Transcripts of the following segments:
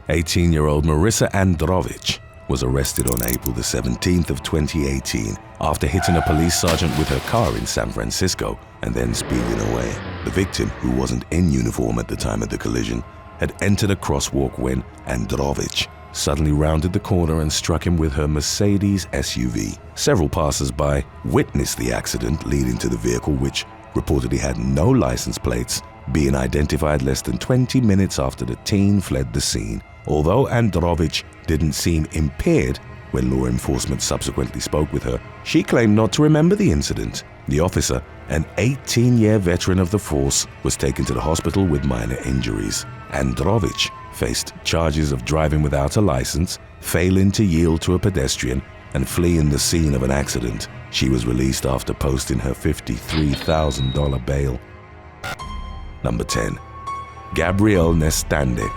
18-year-old Marissa Androvic was arrested on April the 17th of 2018 after hitting a police sergeant with her car in San Francisco and then speeding away. The victim, who wasn't in uniform at the time of the collision, had entered a crosswalk when Androvic suddenly rounded the corner and struck him with her Mercedes SUV. Several passers-by witnessed the accident leading to the vehicle, which reportedly had no license plates, being identified less than 20 minutes after the teen fled the scene. Although Androvic didn't seem impaired when law enforcement subsequently spoke with her, she claimed not to remember the incident. The officer, an 18-year veteran of the force, was taken to the hospital with minor injuries. Androvic faced charges of driving without a license, failing to yield to a pedestrian, and fleeing the scene of an accident. She was released after posting her $53,000 bail. Number 10. Gabrielle Nestande.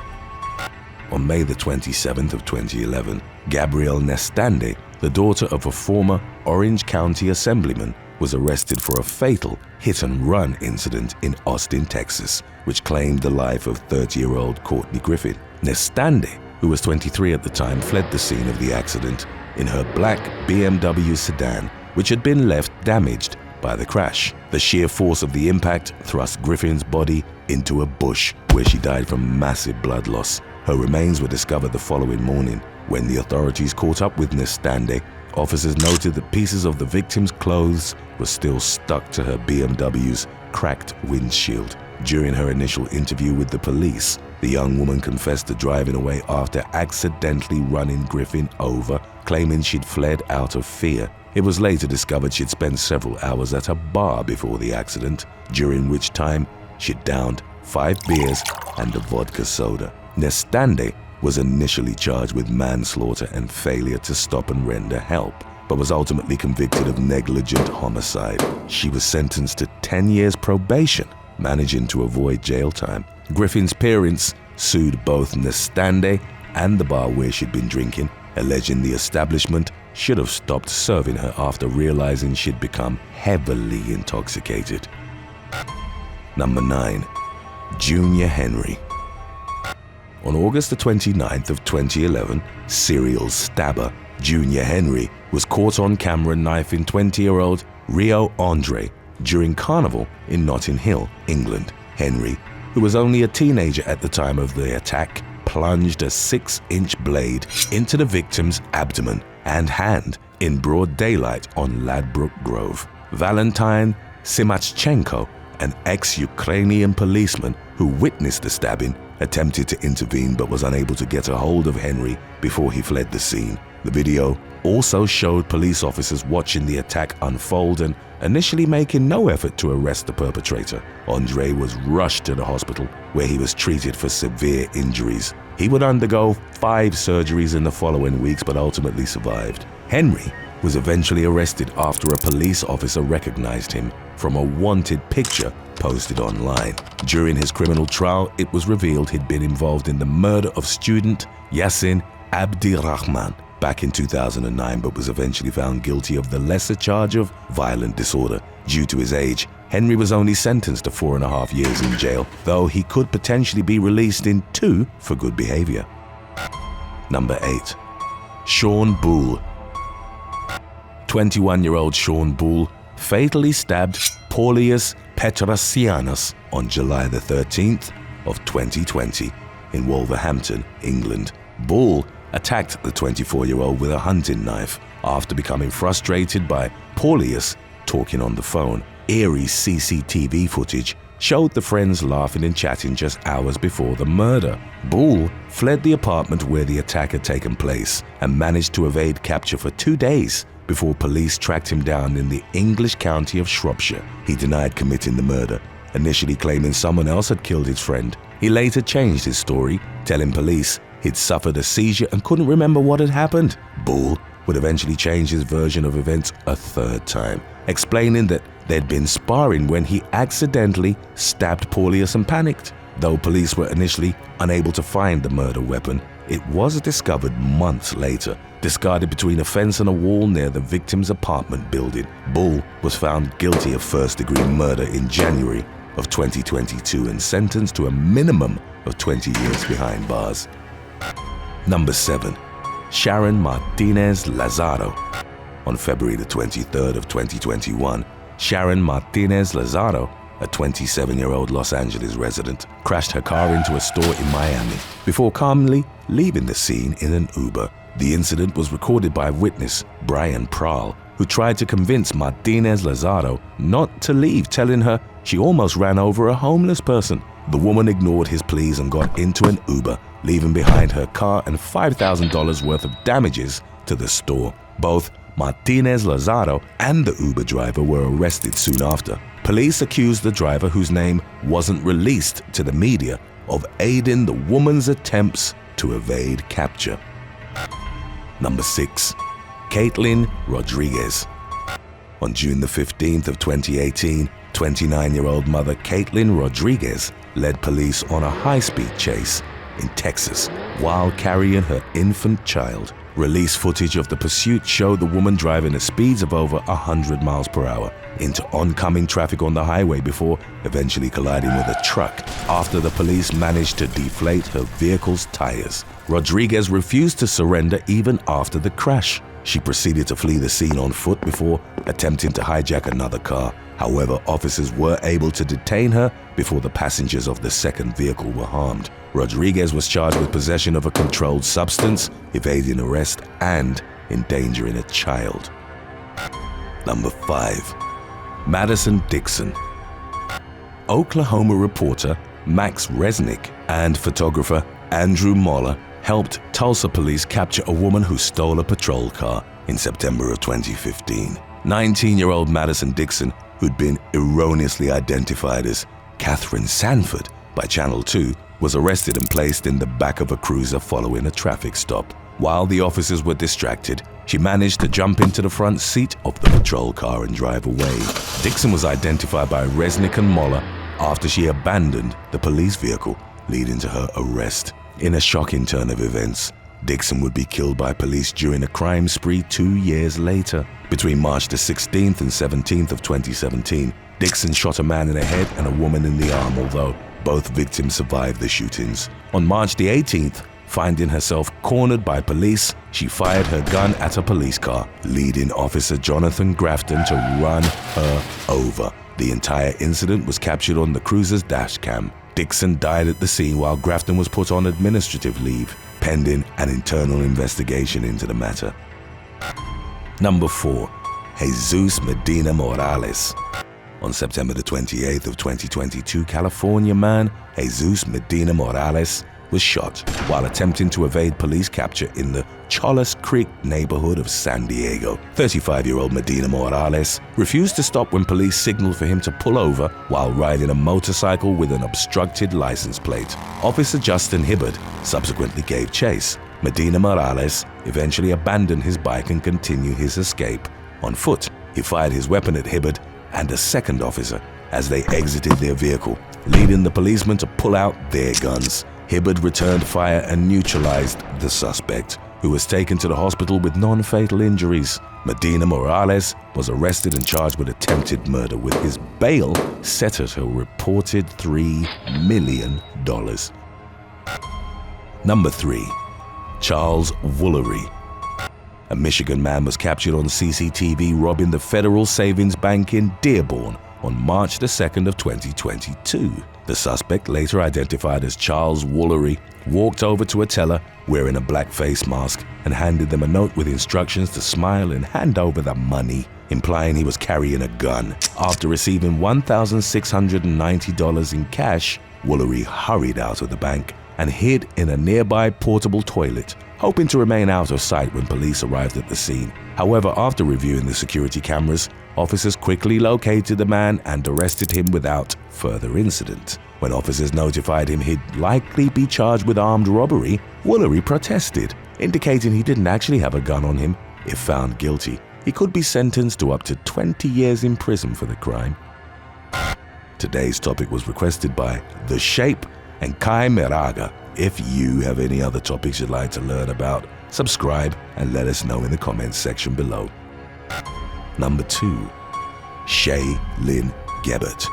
On May the 27th of 2011, Gabrielle Nestande, the daughter of a former Orange County assemblyman, was arrested for a fatal hit-and-run incident in Austin, Texas, which claimed the life of 30-year-old Courtney Griffin. Nestande, who was 23 at the time, fled the scene of the accident in her black BMW sedan, which had been left damaged by the crash. The sheer force of the impact thrust Griffin's body into a bush, where she died from massive blood loss. Her remains were discovered the following morning. When the authorities caught up with Nestande, officers noted that pieces of the victim's clothes were still stuck to her BMW's cracked windshield. During her initial interview with the police, the young woman confessed to driving away after accidentally running Griffin over, claiming she'd fled out of fear. It was later discovered she'd spent several hours at a bar before the accident, during which time she'd downed 5 beers and a vodka soda. Nestande was initially charged with manslaughter and failure to stop and render help, but was ultimately convicted of negligent homicide. She was sentenced to 10 years probation, managing to avoid jail time. Griffin's parents sued both Nestande and the bar where she'd been drinking, alleging the establishment should have stopped serving her after realizing she'd become heavily intoxicated. Number 9. Junior Henry. On August the 29th of 2011, serial stabber Junior Henry was caught on camera knifing 20-year-old Rio Andre during Carnival in Notting Hill, England. Henry, who was only a teenager at the time of the attack, plunged a 6-inch blade into the victim's abdomen and hand in broad daylight on Ladbroke Grove. Valentine Simachchenko, an ex-Ukrainian policeman who witnessed the stabbing, attempted to intervene but was unable to get a hold of Henry before he fled the scene. The video also showed police officers watching the attack unfold and initially making no effort to arrest the perpetrator. Andre was rushed to the hospital, where he was treated for severe injuries. He would undergo 5 surgeries in the following weeks but ultimately survived. Henry was eventually arrested after a police officer recognized him from a wanted picture posted online. During his criminal trial, it was revealed he'd been involved in the murder of student Yassin Abdirahman back in 2009, but was eventually found guilty of the lesser charge of violent disorder. Due to his age, Henry was only sentenced to 4.5 years in jail, though he could potentially be released in 2 for good behavior. Number 8. Sean Boole. 21-year-old Sean Boole fatally stabbed Paulius Petrasianus on July the 13th of 2020 in Wolverhampton, England. Boole attacked the 24-year-old with a hunting knife after becoming frustrated by Paulius talking on the phone. Eerie CCTV footage showed the friends laughing and chatting just hours before the murder. Boole fled the apartment where the attack had taken place and managed to evade capture for 2 days before police tracked him down in the English county of Shropshire. He denied committing the murder, initially claiming someone else had killed his friend. He later changed his story, telling police he'd suffered a seizure and couldn't remember what had happened. Boole would eventually change his version of events a 3rd time, explaining that they'd been sparring when he accidentally stabbed Paulius and panicked. Though police were initially unable to find the murder weapon, it was discovered months later, discarded between a fence and a wall near the victim's apartment building. Boole was found guilty of first-degree murder in January of 2022 and sentenced to a minimum of 20 years behind bars. Number 7. Sharon Martinez Lazaro. On February the 23rd of 2021, Sharon Martinez Lazaro, a 27-year-old Los Angeles resident, crashed her car into a store in Miami before calmly leaving the scene in an Uber. The incident was recorded by a witness, Brian Prahl, who tried to convince Martinez Lazaro not to leave, telling her she almost ran over a homeless person. The woman ignored his pleas and got into an Uber, leaving behind her car and $5,000 worth of damages to the store. Both Martinez Lazaro and the Uber driver were arrested soon after. Police accused the driver, whose name wasn't released to the media, of aiding the woman's attempts to evade capture. Number 6. Caitlin Rodriguez. On June the 15th of 2018, 29-year-old mother Caitlin Rodriguez led police on a high-speed chase in Texas while carrying her infant child. Release footage of the pursuit showed the woman driving at speeds of over 100 miles per hour into oncoming traffic on the highway before eventually colliding with a truck after the police managed to deflate her vehicle's tires. Rodriguez refused to surrender even after the crash. She proceeded to flee the scene on foot before attempting to hijack another car. However, officers were able to detain her before the passengers of the second vehicle were harmed. Rodriguez was charged with possession of a controlled substance, evading arrest, and endangering a child. Number 5. Madison Dixon. Oklahoma reporter Max Resnick and photographer Andrew Moller helped Tulsa police capture a woman who stole a patrol car in September of 2015. 19-year-old Madison Dixon, who'd been erroneously identified as Catherine Sanford by Channel 2, was arrested and placed in the back of a cruiser following a traffic stop. While the officers were distracted, she managed to jump into the front seat of the patrol car and drive away. Dixon was identified by Resnick and Moller after she abandoned the police vehicle, leading to her arrest. In a shocking turn of events, Dixon would be killed by police during a crime spree 2 years later. Between March the 16th and 17th of 2017, Dixon shot a man in the head and a woman in the arm, although both victims survived the shootings. On March the 18th, finding herself cornered by police, she fired her gun at a police car, leading Officer Jonathan Grafton to run her over. The entire incident was captured on the cruiser's dash cam. Dixon died at the scene while Grafton was put on administrative leave, pending an internal investigation into the matter. Number 4. Jesus Medina Morales. On September the 28th of 2022, California man Jesus Medina Morales was shot while attempting to evade police capture in the Cholas Creek neighborhood of San Diego. 35-year-old Medina Morales refused to stop when police signaled for him to pull over while riding a motorcycle with an obstructed license plate. Officer Justin Hibbard subsequently gave chase. Medina Morales eventually abandoned his bike and continued his escape. On foot, he fired his weapon at Hibbard and a second officer as they exited their vehicle, leading the policemen to pull out their guns. Hibbard returned fire and neutralized the suspect, who was taken to the hospital with non-fatal injuries. Medina Morales was arrested and charged with attempted murder, with his bail set at a reported $3 million. Number 3. Charles Woolery. A Michigan man was captured on CCTV robbing the Federal Savings Bank in Dearborn on March the 2nd of 2022. The suspect, later identified as Charles Woolery, walked over to a teller wearing a black face mask and handed them a note with instructions to smile and hand over the money, implying he was carrying a gun. After receiving $1,690 in cash, Woolery hurried out of the bank and hid in a nearby portable toilet, hoping to remain out of sight when police arrived at the scene. However, after reviewing the security cameras, officers quickly located the man and arrested him without further incident. When officers notified him he'd likely be charged with armed robbery, Woolery protested, indicating he didn't actually have a gun on him. If found guilty, he could be sentenced to up to 20 years in prison for the crime. Today's topic was requested by The Shape and Kai Meraga. If you have any other topics you'd like to learn about, subscribe and let us know in the comments section below. Number 2. Shay LynnGabbert.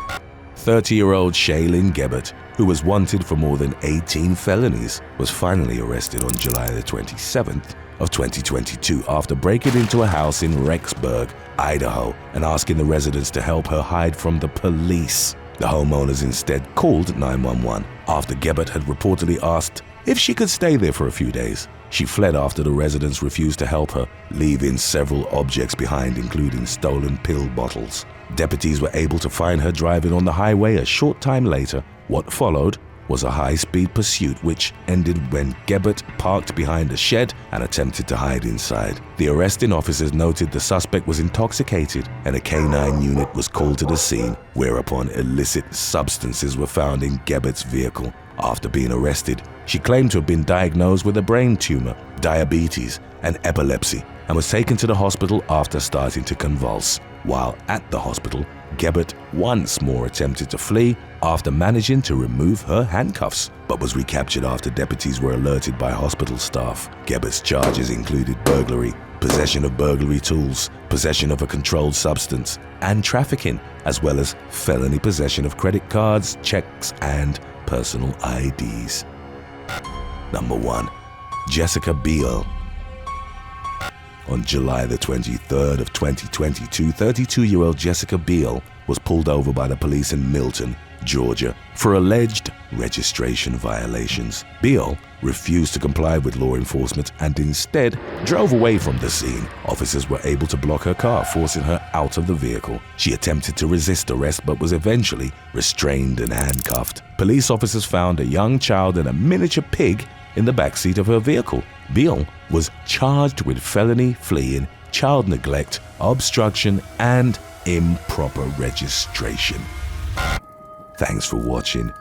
30-year-old Shay LynnGabbert who was wanted for more than 18 felonies, was finally arrested on July the 27th of 2022 after breaking into a house in Rexburg, Idaho, and asking the residents to help her hide from the police. The homeowners instead called 911 after Gabbert had reportedly asked if she could stay there for a few days. She fled after the residents refused to help her, leaving several objects behind, including stolen pill bottles. Deputies were able to find her driving on the highway a short time later. What followed was a high-speed pursuit which ended when Gabbert parked behind a shed and attempted to hide inside. The arresting officers noted the suspect was intoxicated and a canine unit was called to the scene, whereupon illicit substances were found in Gabbert's vehicle. After being arrested, she claimed to have been diagnosed with a brain tumor, diabetes, and epilepsy, and was taken to the hospital after starting to convulse. While at the hospital, Gabbert once more attempted to flee after managing to remove her handcuffs, but was recaptured after deputies were alerted by hospital staff. Gabbert's charges included burglary, possession of burglary tools, possession of a controlled substance, and trafficking, as well as felony possession of credit cards, checks, and personal IDs. Number 1. Jessica Biel. On July the 23rd of 2022, 32-year-old Jessica Biel was pulled over by the police in Milton, Georgia, for alleged registration violations. Biel refused to comply with law enforcement and instead drove away from the scene. Officers were able to block her car, forcing her out of the vehicle. She attempted to resist arrest but was eventually restrained and handcuffed. Police officers found a young child and a miniature pig in the backseat of her vehicle. Biel was charged with felony fleeing, child neglect, obstruction, and improper registration. Thanks for watching.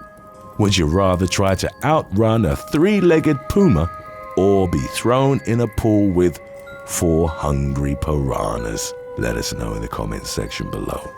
Would you rather try to outrun a three-legged puma or be thrown in a pool with 4 hungry piranhas? Let us know in the comments section below.